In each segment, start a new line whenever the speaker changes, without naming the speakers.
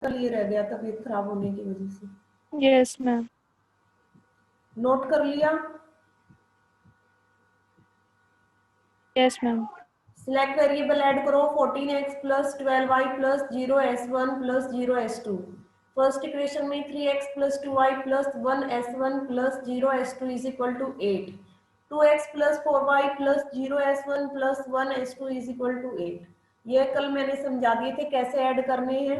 कल ये रह गया तबीयत खराब होने की वजह से।
Yes ma'am.
नोट कर लिया?
Yes ma'am.
Select variable add करो 14x plus 12y plus 0s1 plus 0s2। First equation में 3x plus 2y plus 1s1 plus 0s2 is equal to 8। 2x plus 4y plus 0s1 plus 1s2 is equal to 8। ये कल मैंने समझा दिए थे कैसे add करने हैं।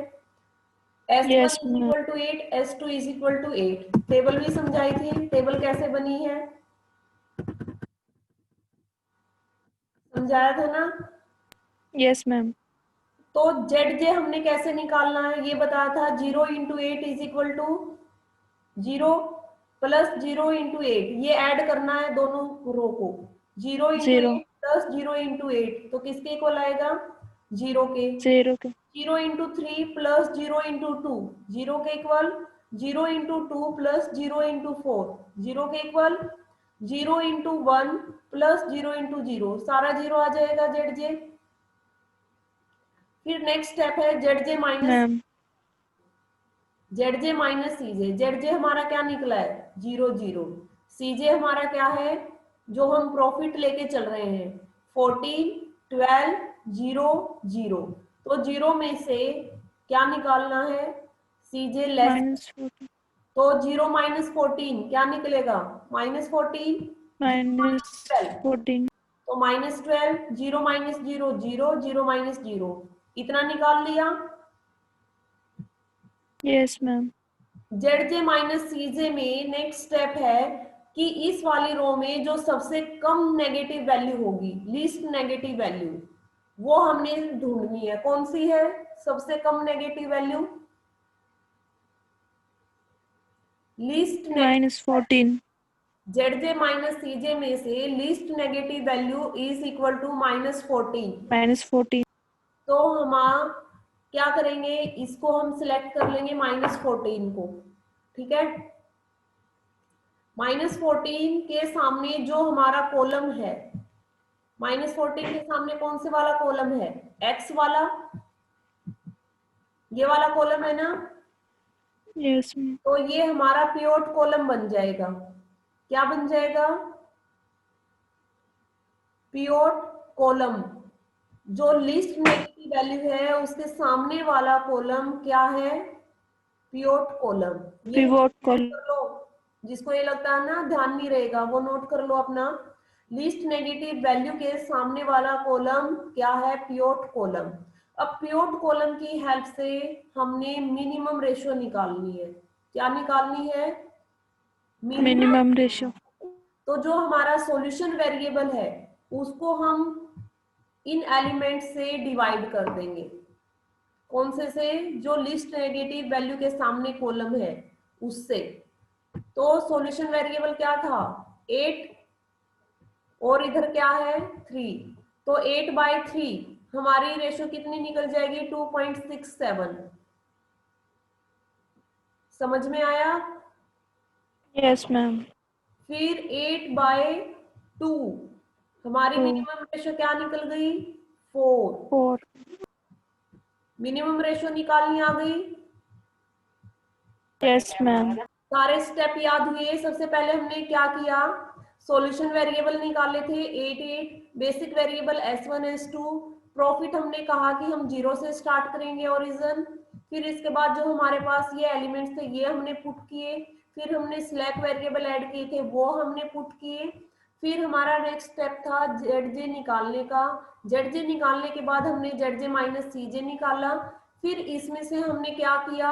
s1
yes
is
ma'am.
Equal to 8, s2 is equal to 8। Table भी समझाई थी, टेबल कैसे बनी है समझाया था ना।
Yes ma'am.
तो जेड जे हमने कैसे निकालना है ये बताया था। 0 into 8 is equal to 0 plus 0 into 8, ये ऐड करना है दोनों रो को। 0 इंटू
0
8 प्लस 0 इंटू 8 तो किसके इक्वल आएगा? 0 के।
0 के।
0 इंटू 3 प्लस 0 इंटू 2 0 के इक्वल। 0 इंटू 2 प्लस 0 इंटू 4 0 के इक्वल। 0 इंटू 1 प्लस 0 इंटू 0 सारा 0 आ जाएगा जेड जे। फिर नेक्स्ट स्टेप है Z J minus
ma'am.
Z J minus C जे। जेड जे हमारा क्या निकला है? 0 0। सी जे हमारा क्या है जो हम प्रॉफिट लेके चल रहे हैं? 14 12 0 0। तो 0 में से क्या निकालना है? सी जे लेस।
-14
तो 0 माइनस 14 क्या निकलेगा? -14। 12
-14।
तो -12। 0 माइनस 0 0 0 माइनस 0 इतना निकाल लिया।
Yes ma'am.
Z J minus C J में नेक्स्ट स्टेप है कि इस वाली रो में जो सबसे कम नेगेटिव वैल्यू होगी, लीस्ट नेगेटिव वैल्यू, वो हमने ढूंढनी है। कौन सी है सबसे कम negative value? Least negative.
-14।
Z J minus C J में से least negative value is equal to -14।
-14।
तो हम क्या करेंगे, इसको हम सिलेक्ट कर लेंगे -14 को। ठीक है, -14 के सामने जो हमारा कॉलम है, -14 के सामने कौन से वाला कॉलम है? एक्स वाला, ये वाला कॉलम है ना।
Yes ma'am.
तो ये हमारा पिवोट कॉलम बन जाएगा। क्या बन जाएगा? Pivot column. जो लिस्ट नेगेटिव वैल्यू है उसके सामने वाला कॉलम क्या है? Pivot column. ये
पिवोट
नोट
कॉलम।
कर लो, जिसको ये लगता है ना ध्यान नहीं रहेगा वो नोट कर लो अपना। लीस्ट नेगेटिव वैल्यू के सामने वाला कॉलम क्या है? Pivot column. अब पिवोट कॉलम की हेल्प से हमने मिनिमम रेशियो निकालनी है। क्या निकालनी है? मिनिमम।
Minimum ratio.
तो जो हमारा सॉल्यूशन वेरिएबल है उसको हम इन एलिमेंट से डिवाइड कर देंगे। कौन से? जो लिस्ट नेगेटिव वैल्यू के सामने कॉलम है उससे। तो सॉल्यूशन वेरिएबल क्या था? 8 और इधर क्या है? 3। तो 8/3 हमारी रेशियो कितनी निकल जाएगी? 2.67। समझ में आया?
Yes ma'am.
फिर 8/2 हमारी
2
मिनिमम रेशियो क्या निकल गई? 4।
4।
मिनिमम रेशियो निकालनी आ गई।
Yes ma'am.
सारे स्टेप याद हुए? सबसे पहले हमने क्या किया? सॉल्यूशन वेरिएबल निकाले थे 8 8। Basic variable s1 s2। Profit हमने कहा कि हम 0 से स्टार्ट करेंगे ओरिजिन। फिर इसके बाद जो हमारे पास ये एलिमेंट्स थे ये हमने पुट किए। फिर हमने स्लैक वेरिएबल ऐड किए थे वो हमने पुट किए। फिर हमारा नेक्स्ट स्टेप था जेड जे निकालने का। जेड जे निकालने के बाद हमने जेड जे माइनस सी जे निकाला। फिर इसमें से हमने क्या किया?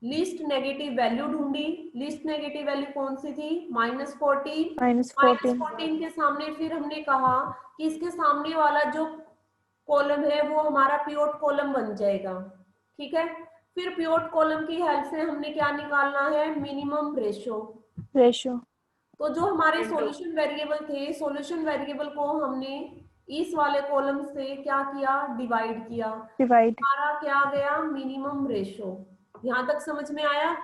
लीस्ट नेगेटिव वैल्यू ढूंढी। लीस्ट नेगेटिव वैल्यू कौन सी थी? -14।
-14।
-14 के सामने फिर हमने कहा कि इसके सामने वाला जो कॉलम है वो हमारा पिवोट कॉलम बन जाएगा। ठीक है, फिर पिवोट कॉलम की हेल्प से हमने क्या निकालना है? Minimum ratio.
रेशियो।
तो जो हमारे सॉल्यूशन वेरिएबल थे, सॉल्यूशन वेरिएबल को हमने इस वाले कॉलम से क्या किया? डिवाइड किया।
डिवाइड।
हमारा क्या गया? Minimum ratio. यहां तक समझ में आया?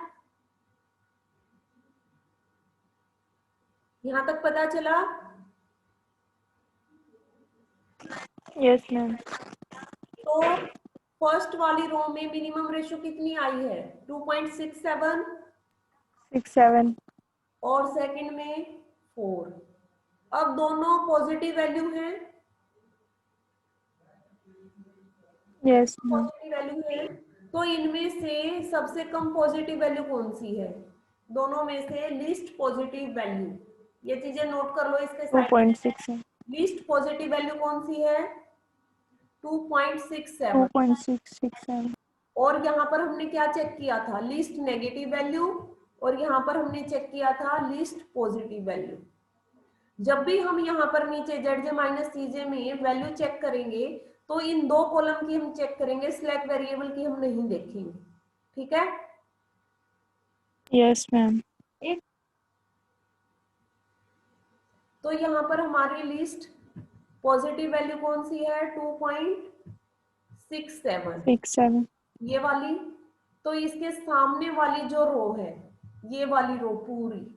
यहां तक पता चला?
Yes ma'am.
तो फर्स्ट वाली रो में मिनिमम रेशियो कितनी आई है? 2.67
6 7
और सेकंड में 4। अब दोनों पॉजिटिव वैल्यू हैं,
yes ma'am
पॉजिटिव वैल्यू है, तो इनमें से सबसे कम पॉजिटिव वैल्यू कौन सी है? दोनों में से लीस्ट पॉजिटिव वैल्यू, ये चीजें नोट कर लो इसके साइड में।
2.6
लीस्ट पॉजिटिव वैल्यू कौन सी है? 2.67।
2.667
और यहाँ पर हमने क्या चेक किया था? लीस्ट नेगेटिव वैल्यू, और यहाँ पर हमने चेक किया था लीस्ट पॉजिटिव वैल्यू। जब भी हम यहाँ पर नीचे जेड माइनस सीजे में वैल्यू चेक करेंगे तो इन दो कॉलम की हम चेक करेंगे, स्लैक वेरिएबल की हम नहीं देखेंगे। ठीक है,
yes ma'am
तो यहाँ पर हमारी लिस्ट पॉजिटिव वैल्यू कौन सी है? 2.67
6 7
ये वाली। तो इसके सामने वाली जो रो है, ये वाली रो पूरी,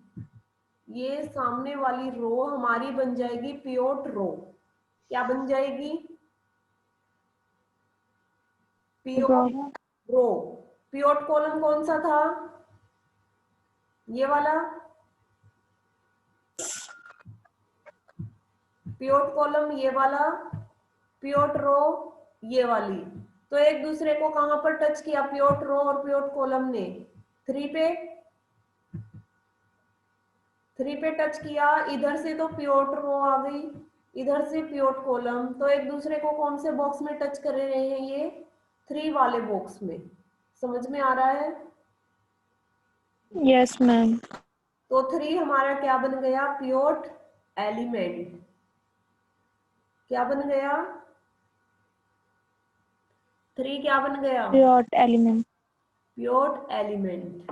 ये सामने वाली रो हमारी बन जाएगी पिवोट रो। क्या बन जाएगी? Pivot row. पिवोट कॉलम कौन सा था? ये वाला। पिवोट कॉलम ये वाला, पिवोट रो ये वाली। तो एक दूसरे को कहां पर टच किया पिवोट रो और पिवोट कॉलम ने? 3 पे। 3 पे टच किया, इधर से तो पिवोट रो आ गई, इधर से पिवोट कॉलम, तो एक दूसरे को कौन से बॉक्स में टच कर रहे हैं? ये 3 वाले बॉक्स में। समझ में आ रहा है?
yes ma'am
तो 3 हमारा क्या बन गया? Pivot element. क्या बन गया? 3 क्या बन गया?
pivot element
pivot element.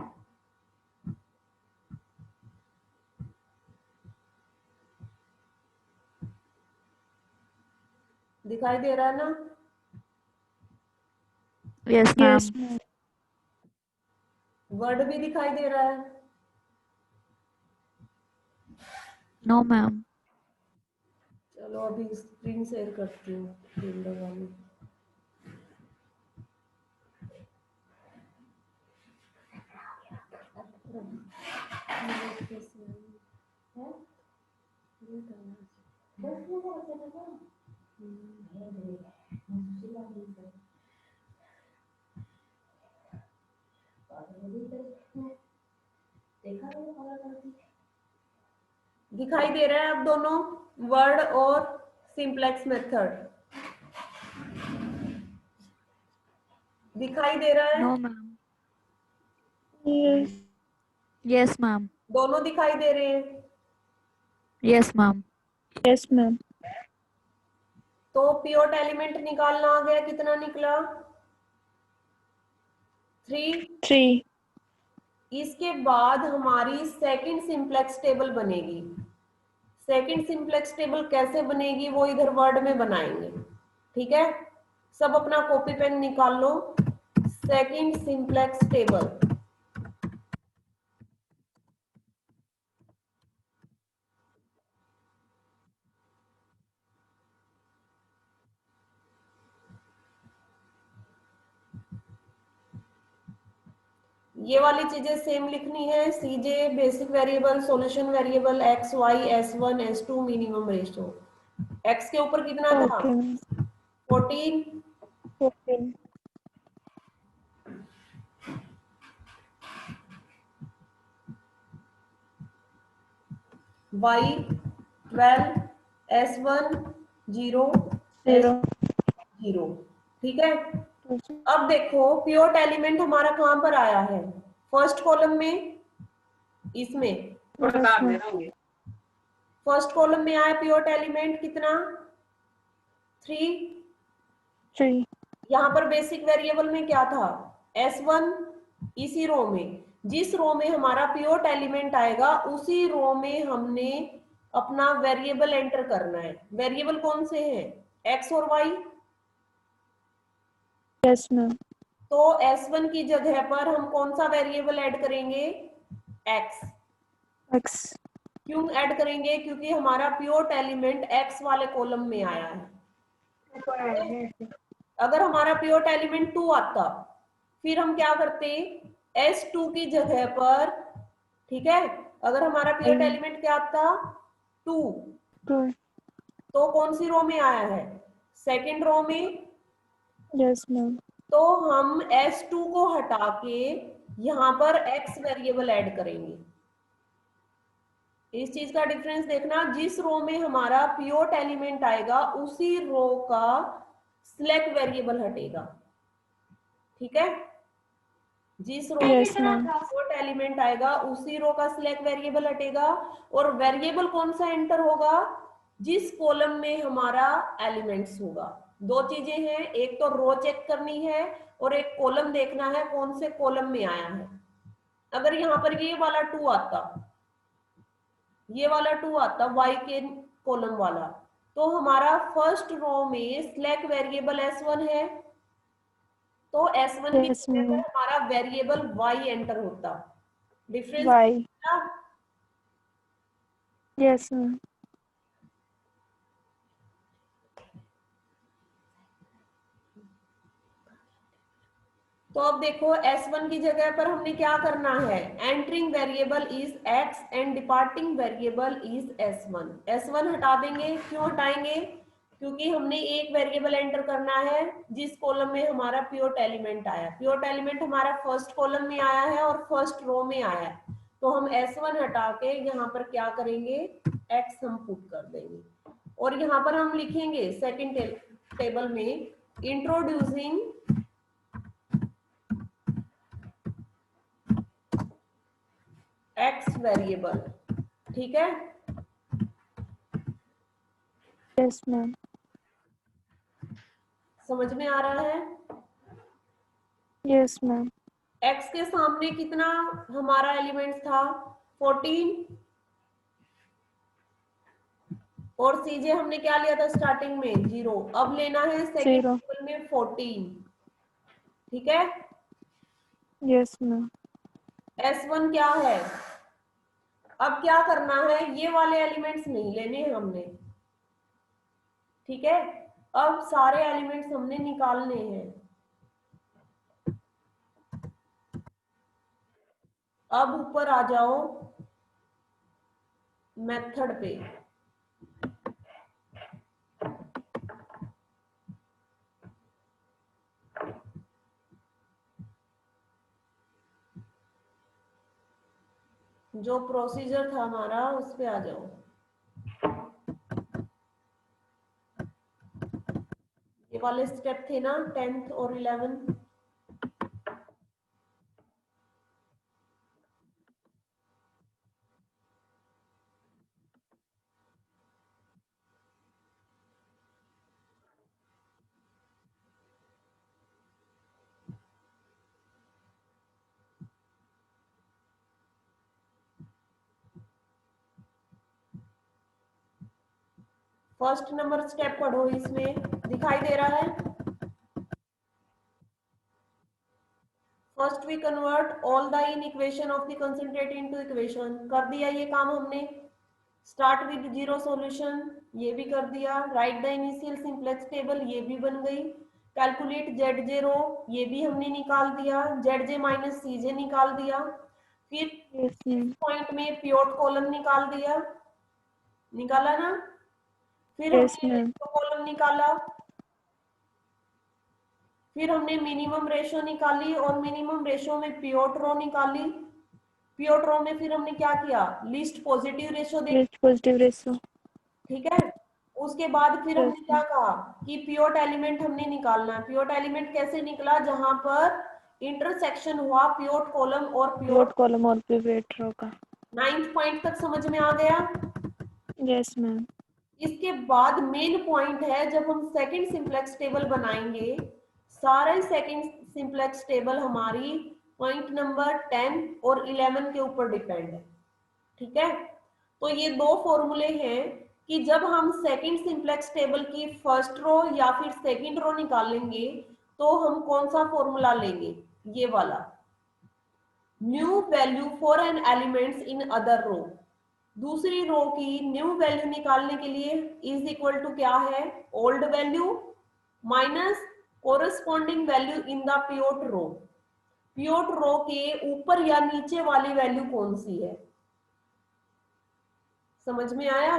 दिखाई दे रहा है ना?
yes ma'am
yes ma'am
word भी दिखाई दे रहा है?
no ma'am
चलो अभी स्क्रीन शेयर करती हूँ विंडो वाली। दिखाई दे रहा है अब दोनों, वर्ड और सिंप्लेक्स मेथड? दिखाई दे रहा है?
no ma'am
yes
yes ma'am
दोनों दिखाई दे रहे हैं?
yes ma'am
yes ma'am
तो पिवोट एलिमेंट निकालना आ गया, कितना निकला? 3।
3
इसके बाद हमारी सेकंड सिंप्लेक्स टेबल बनेगी। सेकंड सिंप्लेक्स टेबल कैसे बनेगी वो इधर वर्ड में बनाएंगे। ठीक है, सब अपना कॉपी पेन निकाल लो। सेकंड सिंप्लेक्स टेबल, ये वाली चीजें सेम लिखनी है। CJ basic variable, solution variable, X Y, S1 S2 minimum ratio. X के ऊपर कितना था?
okay ma'am
14।
14
Y 12, S1 0
0
0। ठीक है, अब देखो पिवोट एलिमेंट हमारा कहां पर आया है? फर्स्ट कॉलम में, इसमें फर्स्ट कॉलम में आया पिवोट एलिमेंट कितना? 3।
3
यहाँ पर बेसिक वेरिएबल में क्या था? S1। इसी रो में, जिस रो में हमारा पिवोट एलिमेंट आएगा उसी रो में हमने अपना वेरिएबल एंटर करना है। वेरिएबल कौन से हैं? एक्स और वाई।
yes ma'am
तो S1 की जगह पर हम कौन सा वेरिएबल ऐड करेंगे? x।
x
क्यों ऐड करेंगे? क्योंकि हमारा पिवोट एलिमेंट x वाले कॉलम में आया है। अगर हमारा पिवट एलिमेंट 2 आता, फिर हम क्या करते, S2 की जगह पर, ठीक है, अगर हमारा पिवट एलिमेंट क्या आता 2,
2.
तो कौन सी रो में आया है, सेकंड रो में,
Yes, ma'am.
तो हम S2 को हटा के यहाँ पर X वेरिएबल ऐड करेंगे। इस चीज का डिफरेंस देखना, जिस रो में हमारा पिवट एलिमेंट आएगा उसी रो का सिलेक्ट वेरिएबल हटेगा, ठीक है, जिस रो में
Yes, ma'am.
पिवट एलिमेंट आएगा उसी रो का सिलेक्ट वेरिएबल हटेगा, और वेरिएबल कौन सा एंटर होगा, जिस कॉलम में हमारा एलिमेंट्स होगा। दो चीजें हैं, एक तो रो चेक करनी है और एक कॉलम देखना है कौन से कॉलम में आया है। अगर यहाँ पर ये वाला 2 आता, ये वाला 2 आता y के कॉलम वाला, तो हमारा फर्स्ट रो में सिलेक्ट वेरिएबल S1 है, तो S1 की
Yes,
जगह पर
ma'am.
हमारा वेरिएबल y एंटर होता। Difference
Y. Yes, ma'am.
तो अब देखो S1 की जगह पर हमने क्या करना है, entering variable is x and departing variable is S1। S1 हटा देंगे, क्यों हटाएंगे, क्योंकि हमने एक वेरिएबल एंटर करना है जिस कॉलम में हमारा पिवट एलिमेंट आया। पिवट एलिमेंट हमारा फर्स्ट कॉलम में आया है और फर्स्ट रो में आया है, तो हम S1 हटा के यहाँ पर क्या करेंगे, x हम पुट कर देंगे, और यहाँ पर हम लिखेंगे सेकंड टेबल में इंट्रोड्यूसिंग x वेरिएबल, ठीक है।
Yes, ma'am.
समझ में आ रहा है,
Yes, ma'am.
x के सामने कितना हमारा एलिमेंट्स था 14, और cj हमने क्या लिया था स्टार्टिंग में 0, अब लेना है सेकंड
0.
टेबल में 14, ठीक है।
Yes, ma'am.
S1 क्या है, अब क्या करना है, ये वाले एलिमेंट्स नहीं लेने हमने, ठीक है, अब सारे एलिमेंट्स हमने निकालने हैं। अब ऊपर आ जाओ मेथड पे, जो प्रोसीजर था हमारा उस पे आ जाओ। ये वाले स्टेप थे ना 10th और 11th, फर्स्ट नंबर स्टेप पढ़ो, इसमें दिखाई दे रहा है, first we convert all the in equation of the concentrate into equation, कर दिया ये काम हमने। स्टार्ट विद जीरो सॉल्यूशन, ये भी कर दिया। Right the initial simplex table, ये भी बन गई। कैलकुलेट जेड रो, ये भी हमने निकाल दिया। जेड जे माइनस सी जे निकाल दिया। फिर
Yes, ma'am.
पॉइंट में पिवट कॉलम निकाल दिया, निकाला ना। फिर
Yes,
हमने
ma'am.
कॉलम निकाला, फिर हमने मिनिमम रेशो निकाली और मिनिमम रेशो में पिवट रो निकाली। पिवट रो में फिर हमने क्या किया, लिस्ट पॉजिटिव रेशो देखी,
Least positive ratio.
ठीक है। उसके बाद फिर
Yes,
हमने क्या कहा कि पिवट एलिमेंट हमने निकालना है। पिवट एलिमेंट कैसे निकला, जहां पर इंटरसेक्शन हुआ पिवट कॉलम और पिवट।
pivot column और pivot row का.
9th पॉइंट तक समझ में आ गया।
Yes, ma'am.
इसके बाद मेन पॉइंट है, जब हम सेकंड सिंप्लेक्स टेबल बनाएंगे, सारे सेकंड सिंप्लेक्स टेबल हमारी पॉइंट नंबर 10 और 11 के ऊपर डिपेंड है, ठीक है। तो ये दो फॉर्मूले हैं कि जब हम सेकंड सिंप्लेक्स टेबल की फर्स्ट रो या फिर सेकंड रो निकालेंगे तो हम कौन सा फॉर्मूला लेंगे, ये वाला, new value for an elements in other row. दूसरी रो की न्यू वैल्यू निकालने के लिए इज इक्वल टू क्या है, old value minus corresponding value in the pivot row, pivot row के ऊपर या नीचे वाली वैल्यू कौन सी है? समझ में आया?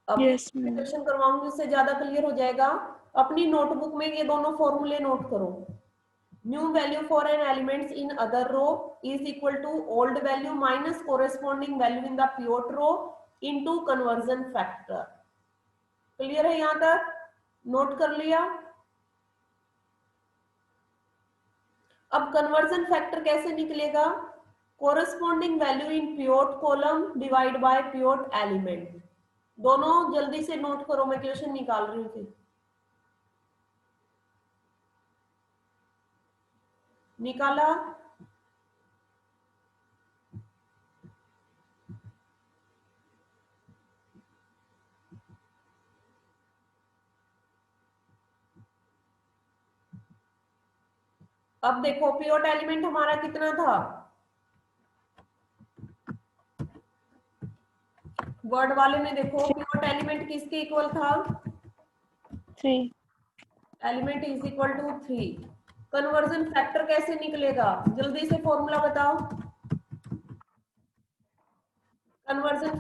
अब
Yes, ma'am.
क्वेश्चन करवाऊंगी, उससे ज्यादा क्लियर हो जाएगा। अपनी नोटबुक में ये दोनों फॉर्मूले नोट करो। New value for an elements in other row is equal to old value minus corresponding value in the pivot row into conversion factor. Clear है यहां तक? नोट कर लिया? अब कन्वर्जन फैक्टर कैसे निकलेगा? Corresponding value in pivot column divide by pivot element. दोनों जल्दी से नोट करो, मैं क्वेश्चन निकाल रही हूँ फिर। निकाला? अब देखो पिवोट एलिमेंट हमारा कितना था? वर्ड वाले में देखो पिवोट एलिमेंट किसके इक्वल था?
3.
Element is equal to 3। Conversion factor कैसे निकलेगा? जल्दी से फॉर्मूला बताओ। कन्वर्जन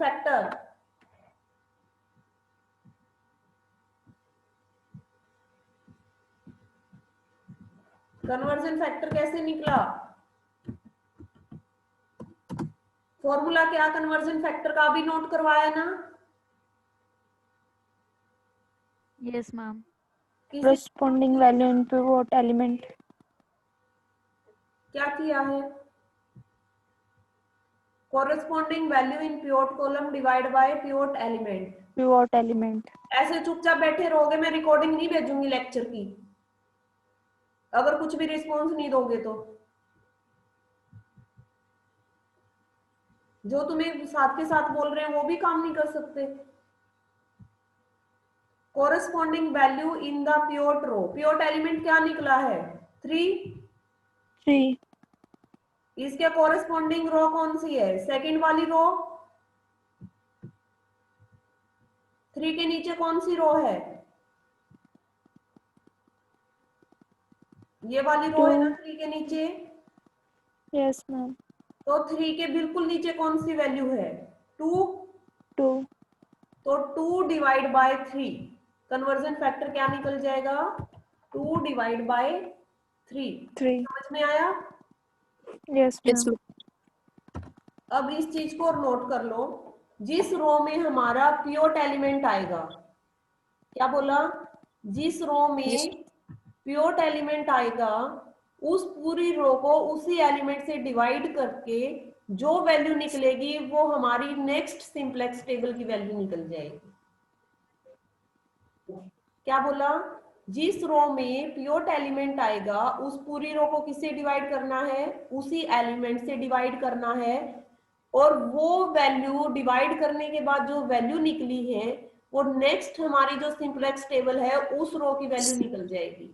फैक्टर कैसे निकला? फॉर्मूला क्या कन्वर्जन फैक्टर का? भी नोट करवाया ना?
Yes, ma'am.
किसी
Corresponding value in pivot element.
क्या किया है? Corresponding value in pivot column divide by pivot element.
Pivot element.
ऐसे चुपचाप बैठे रहोगे, मैं रिकॉर्डिंग नहीं भेजूंगी लेक्चर की अगर कुछ भी रिस्पॉन्स नहीं दोगे तो। जो तुम्हें साथ के साथ बोल रहे हैं वो भी काम नहीं कर सकते। Corresponding value in the pivot row, pivot element क्या निकला है? 3।
3.
इसके कोरेस्पॉन्डिंग रो कौन सी है? सेकंड वाली रो। 3 के नीचे कौन सी रो है? ये वाली रो है ना 3 के नीचे।
Yes, ma'am.
तो 3 के बिल्कुल नीचे कौन सी वैल्यू है? 2।
2.
तो 2 डिवाइड बाय 3, कन्वर्जन फैक्टर क्या निकल जाएगा? 2 डिवाइड बाय 3।
3.
समझ में आया?
Yes, ma'am.
अब इस चीज को नोट कर लो, जिस रो में हमारा पिवोट एलिमेंट आएगा, क्या बोला? जिस रो में पिवोट एलिमेंट आएगा उस पूरी रो को उसी एलिमेंट से डिवाइड करके जो वैल्यू निकलेगी वो हमारी नेक्स्ट सिंपलेक्स टेबल की वैल्यू निकल जाएगी। क्या बोला? जिस रो में पिवोट एलिमेंट आएगा उस पूरी रो को किससे डिवाइड करना है? उसी एलिमेंट से डिवाइड करना है, और वो वैल्यू डिवाइड करने के बाद जो वैल्यू निकली है वो नेक्स्ट हमारी जो सिंपलेक्स टेबल है उस रो की वैल्यू निकल जाएगी।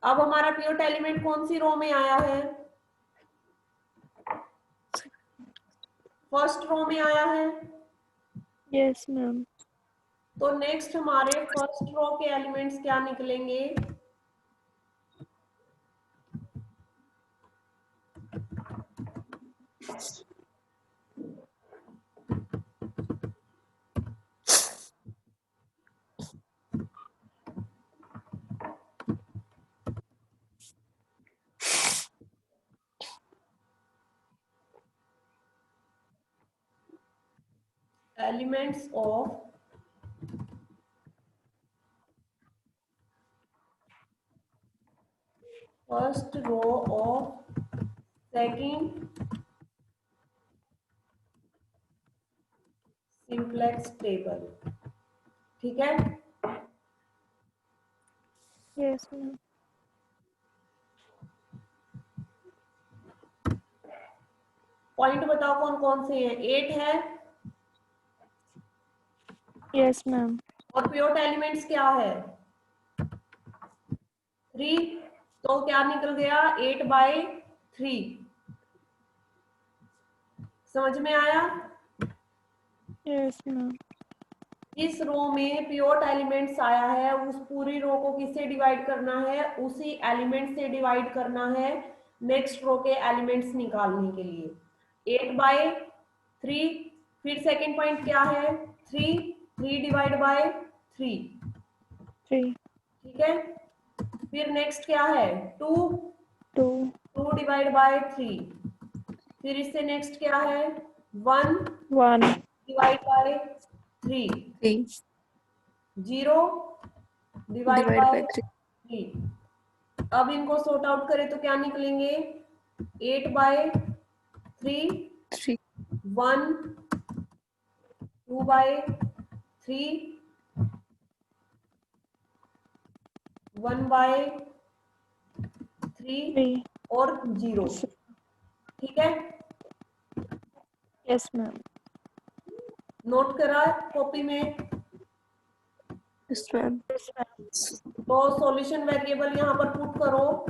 अब हमारा पिवोट एलिमेंट कौन सी रो में आया है? फर्स्ट रो में आया है।
Yes, ma'am.
तो नेक्स्ट हमारे फर्स्ट रो के एलिमेंट्स क्या निकलेंगे? Elements of first row of second simplex table. ठीक है?
Yes, ma'am.
पॉइंट बताओ कौन कौन से हैं? 8 है
Yes, ma'am.
और पिवोट एलिमेंट्स क्या है? 3। तो क्या निकल गया? 8/3। समझ में आया?
Yes, ma'am.
इस रो में पिवोट एलिमेंट्स आया है, उस पूरी रो को किससे डिवाइड करना है, उसी एलिमेंट से डिवाइड करना है नेक्स्ट रो के एलिमेंट्स निकालने के लिए। 8/3। फिर सेकेंड पॉइंट क्या है, 3 डिवाइड बाय 3,
3
ठीक है। फिर नेक्स्ट क्या है,
2
2 डिवाइड बाय 3। फिर इससे नेक्स्ट क्या है, 1
1
divide by 3,
3
0 divide
divided
by
by 3
3। अब इनको सॉर्ट आउट करें तो क्या निकलेंगे, 8/3,
3
1 2/3, 1/3
3
और 0, ठीक है।
Yes ma'am.
नोट करा कॉपी में।
yes ma'am
तो सॉल्यूशन वेरिएबल यहाँ पर पुट करो।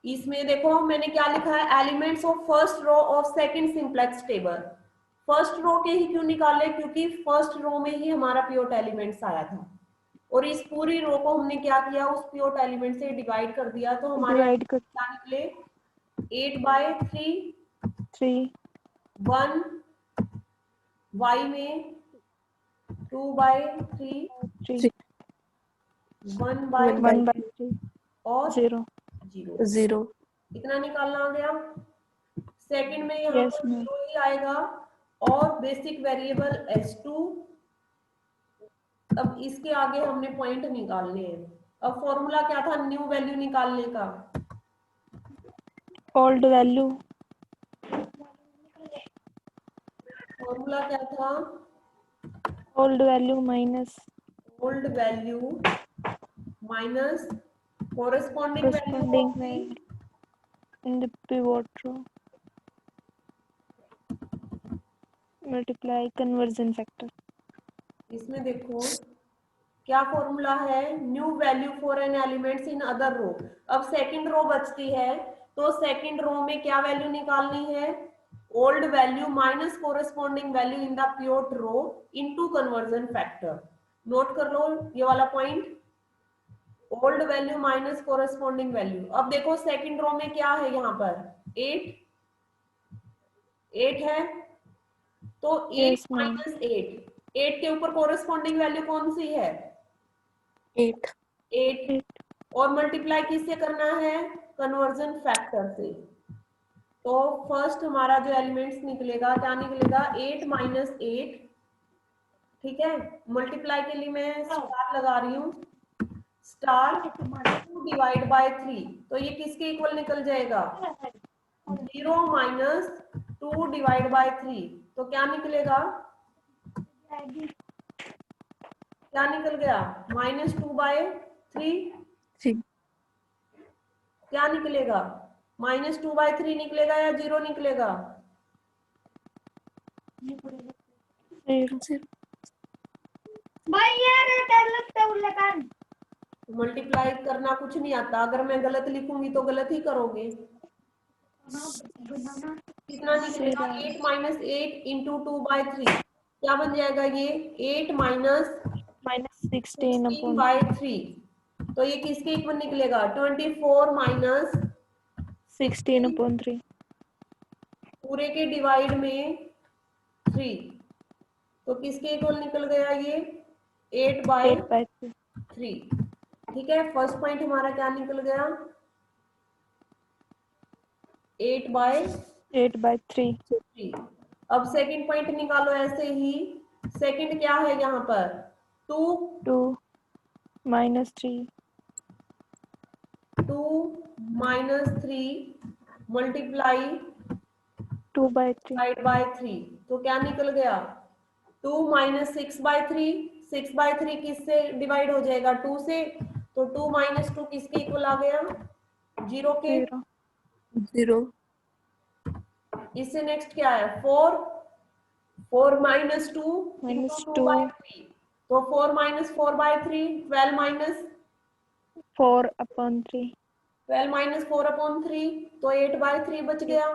इसमें देखो मैंने क्या लिखा है, elements of first row of second simplex table. First row के ही क्यों निकाले, क्योंकि फर्स्ट रो में ही हमारा पिवोट एलिमेंट्स आया था और इस पूरी रो को हमने क्या किया, उस पिवोट एलिमेंट से डिवाइड कर दिया, तो हमारे
डिवाइड कर
क्या निकले, 8/3,
3
1 y में 2/3,
3
1/3
1/3
और
0
0।
0
इतना निकालना आ गया। सेकंड में यहाँ
Yes,
पर
ma'am.
0 ही आएगा और बेसिक वेरिएबल s2। अब इसके आगे हमने पॉइंट निकालने हैं। अब फॉर्मूला क्या था न्यू वैल्यू निकालने का,
ओल्ड वैल्यू
फॉर्मूला क्या था,
old value minus
old value minus corresponding value
corresponding
of
value in the pivot row multiply conversion factor।
इसमें देखो क्या फॉर्मूला है, new value for an elements in other row. अब second रो बचती है तो सेकंड रो में क्या वैल्यू निकालनी है, old value minus corresponding value in the pivot row into conversion factor. Note कर लो ये वाला point, old value minus corresponding value. अब देखो सेकंड रो में क्या है, यहाँ पर 8 है, तो 8
Yes, ma'am.
माइनस 8 के ऊपर कोरेस्पॉन्डिंग वैल्यू कौन सी है,
8
8 और मल्टीप्लाई किससे करना है, कन्वर्जन फैक्टर से। तो फर्स्ट हमारा जो एलिमेंट्स निकलेगा क्या निकलेगा, 8 - 8, ठीक है। मल्टीप्लाई के लिए मैं स्टार लगा रही हूँ, स्टार 2 डिवाइड बाय 3, तो ये किसके इक्वल निकल जाएगा, 0 - 2 डिवाइड बाय 3, तो क्या निकलेगा, क्या निकल गया, -2/3।
3
क्या निकलेगा, -2/3 निकलेगा या 0 निकलेगा,
0
मल्टीप्लाई करना कुछ नहीं आता, अगर मैं गलत लिखूंगी तो गलत ही करोगे। कितना निकलेगा, 8 - 8 इंटू 2/3, क्या बन जाएगा ये, 8 -
16 upon
16/3, तो ये किसके इक्वल निकलेगा, 24 -
16 upon 3
पूरे के डिवाइड में 3, तो किसके इक्वल निकल गया ये, 8/3, ठीक है। फर्स्ट पॉइंट हमारा क्या निकल गया, 8/3। अब सेकंड पॉइंट निकालो ऐसे ही। सेकंड क्या है यहाँ पर, 2
2 -3
मल्टीप्लाई
2/3
डिवाइड बाय 3, तो क्या निकल गया, 2 - 6/3, 6/3 किससे डिवाइड हो जाएगा, 2 से, तो 2 - 2 किसके इक्वल आ गया, 0 के।
0
0
इससे नेक्स्ट क्या है, 4 - 2
-2
2/3, तो 4 - 4/3 12
4 upon 3
- 4/3, तो 8/3 बच गया।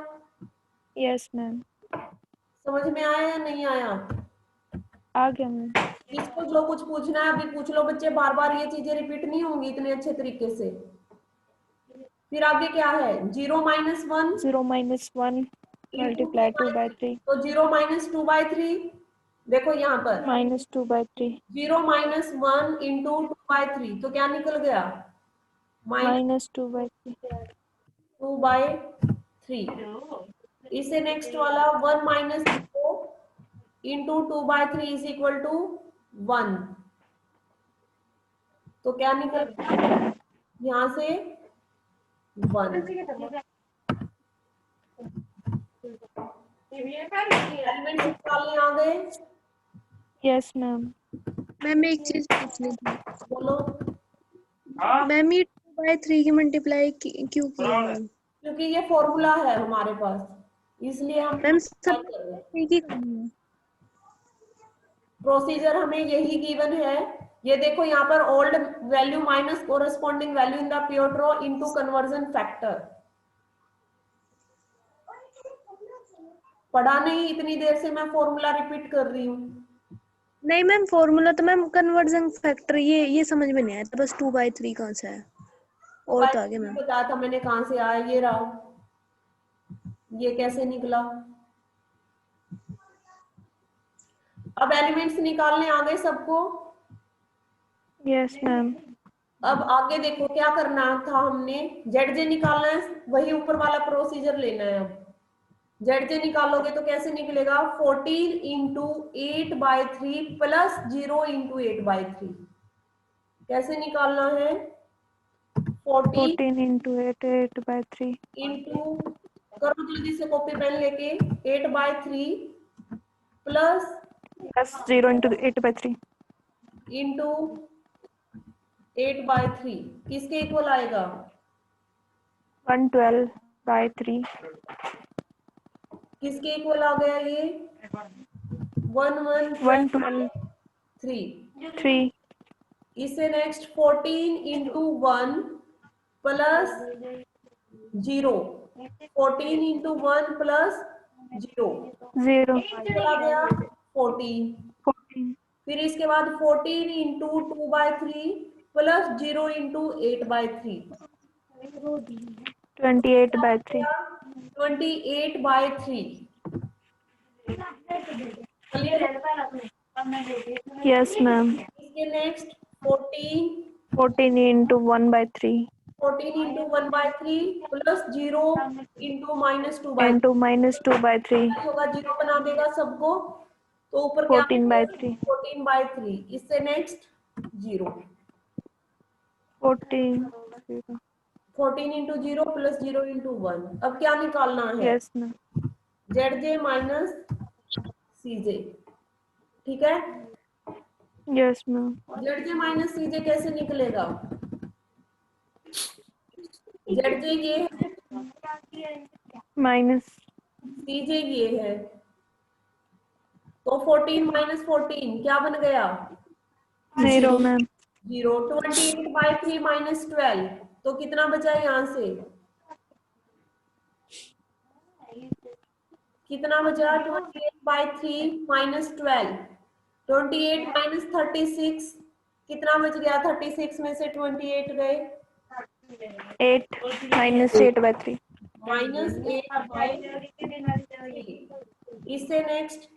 yes ma'am।
समझ में आया या नहीं आया,
आ गया मैम।
इसको जो कुछ पूछना है अभी पूछ लो बच्चे, बार बार ये चीजें रिपीट नहीं होंगी इतने अच्छे तरीके से। फिर आगे क्या है, 0 - 1
0 - 1 मल्टीप्लाई 2/3
तो 0 - 2/3, देखो यहाँ पर
-2/3
0 - 1 इंटू 2/3 तो क्या निकल गया,
-2/3
2/3। इससे नेक्स्ट वाला 1 - 0 इंटू 2/3 इज इक्वल टू 1, तो क्या निकल गया यहाँ से 1। एलिमेंट्स निकालने आ गए,
यस मैम।
मैम एक चीज पूछनी थी।
बोलो।
मैम ये 2/3 की मल्टीप्लाई क्यों किया मैम?
क्योंकि ये फॉर्मूला है हमारे पास, इसलिए हम
मैम
multiply
सब
कर रहे हैं।
ठीक ही करनी है।
प्रोसीजर हमें यही गिवन है। ये देखो यहाँ पर old value minus corresponding value in the pure into conversion factor. पढ़ा नहीं इतनी देर से, मैं फॉर्मूला रिपीट कर रही हूँ।
नहीं मैम फॉर्मूला तो मैम कन्वर्जन फैक्टर ये समझ में नहीं आया था, बस 2/3 कहाँ से है और तो आगे मैम।
बताया था मैंने कहाँ से आया, ये रहा, ये कैसे निकला। अब एलिमेंट्स निकालने आ गए सबको।
Yes ma'am.
अब आगे देखो क्या करना था, हमने जेड निकालना है, वही ऊपर वाला प्रोसीजर लेना है। अब जेड निकालोगे तो कैसे निकलेगा, 14 इंटू 8/3 प्लस 0 इंटू 8/3। कैसे निकालना है, 14
14 × 8 8/3
इंटू, करो जल्दी से कॉपी पेन लेके, 8/3 प्लस
प्लस 0 × 8/3
इंटू 8/3 किसके इक्वल आएगा,
112/3
किसके इक्वल आ गया ये, 113।
3
इससे नेक्स्ट 14 इंटू 1 प्लस 0, 14 इंटू 1 प्लस 0
0
आ गया 14।
14
फिर इसके बाद 14 इंटू 2/3 प्लस 0 इंटू 8/3
28/3
28/3।
Yes ma'am.
इसके नेक्स्ट 14
14 × 1/3
14 इंटू 1/3 प्लस 0 इंटू -2/3
into -2/3
होगा, 0 बना देगा सबको, तो ऊपर क्या
14/3
14/3। इससे नेक्स्ट 0,
14
14 इंटू 0 प्लस 0 इंटू 1। अब क्या निकालना है,
yes ma'am.
ZJ minus CJ, ठीक है।
Yes ma'am.
ZJ minus CJ कैसे निकलेगा, ZJ ये है,
माइनस
CJ ये है, तो 14 - 14 क्या बन गया,
0 मैम।
0। 28/3 - 12 तो कितना बचा यहाँ से, कितना बचा, 28/3 - 12, 28 - 36 कितना बच गया, 36 में से 28 गए,
8 -8/3
-8/3। इससे नेक्स्ट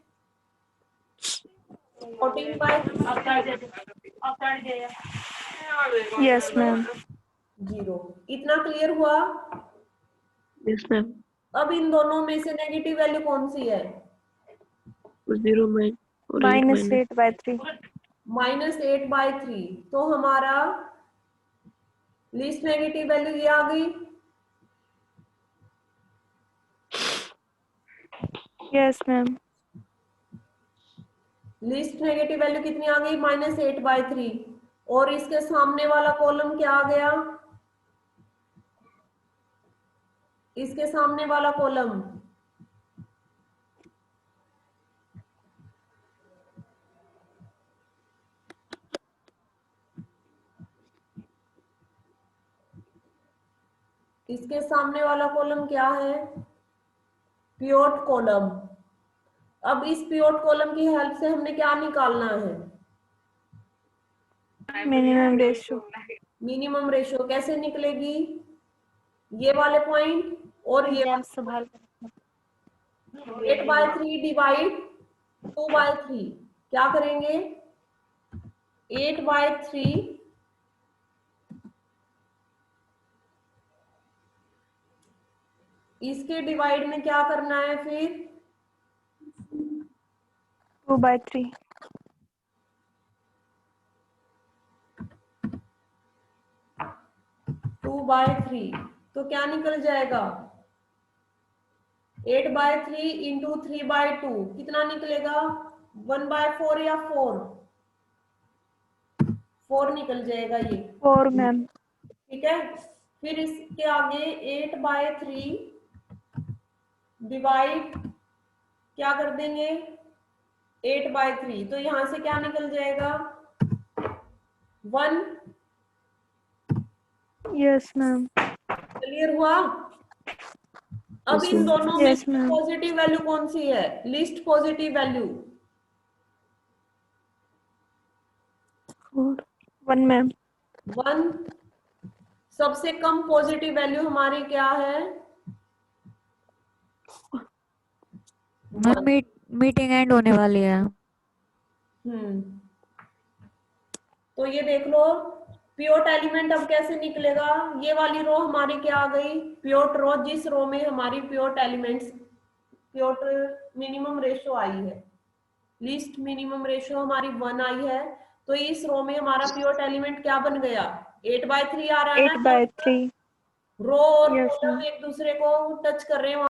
14/3
यस मैम।
0। इतना क्लियर हुआ।
Yes ma'am.
अब इन दोनों में से नेगेटिव वैल्यू कौन सी है,
0 और 8
-8/3
-8/3। तो हमारा लीस्ट नेगेटिव वैल्यू ये आ गई।
Yes ma'am.
Least negative value कितनी आ गई, -8/3। और इसके सामने वाला कॉलम क्या आ गया, इसके सामने वाला कॉलम इसके सामने वाला कॉलम क्या है, पिवोट कॉलम। अब इस पिवोट कॉलम की हेल्प से हमने क्या निकालना है?
Minimum ratio.
मिनिमम रेशियो कैसे निकलेगी? ये वाले पॉइंट और ये 8/3 डिवाइड 2/3 क्या करेंगे? 8/3 इसके डिवाइड में क्या करना है फिर?
2/3।
2/3 तो क्या निकल जाएगा? 8/3 इंटू 3/2 कितना निकलेगा? 1/4 या 4 निकल जाएगा ये।
4 मैम।
ठीक है, फिर इसके आगे 8/3 डिवाइड क्या कर देंगे? 8/3 तो यहां से क्या निकल जाएगा? 1।
Yes ma'am.
क्लियर हुआ? अब इन दोनों में
Yes, ma'am.
पॉजिटिव वैल्यू कौन सी है? Least positive value
1 ma'am.
1। सबसे कम पॉजिटिव वैल्यू हमारी क्या है?
मैम मीटिंग एंड होने वाली है।
तो ये देख लो पिवोट एलिमेंट अब कैसे निकलेगा? ये वाली रो हमारी क्या आ गई? पिवोट रो, जिस रो में हमारी pivot elements pivot minimum ratio आई है, लीस्ट मिनिमम रेशियो हमारी 1 आई है, तो इस रो में हमारा पिवोट एलिमेंट क्या बन गया? 8/3 आ रहा है ना?
8/3।
रो और
Yes,
कॉलम
ma'am.
एक दूसरे को टच कर रहे हैं।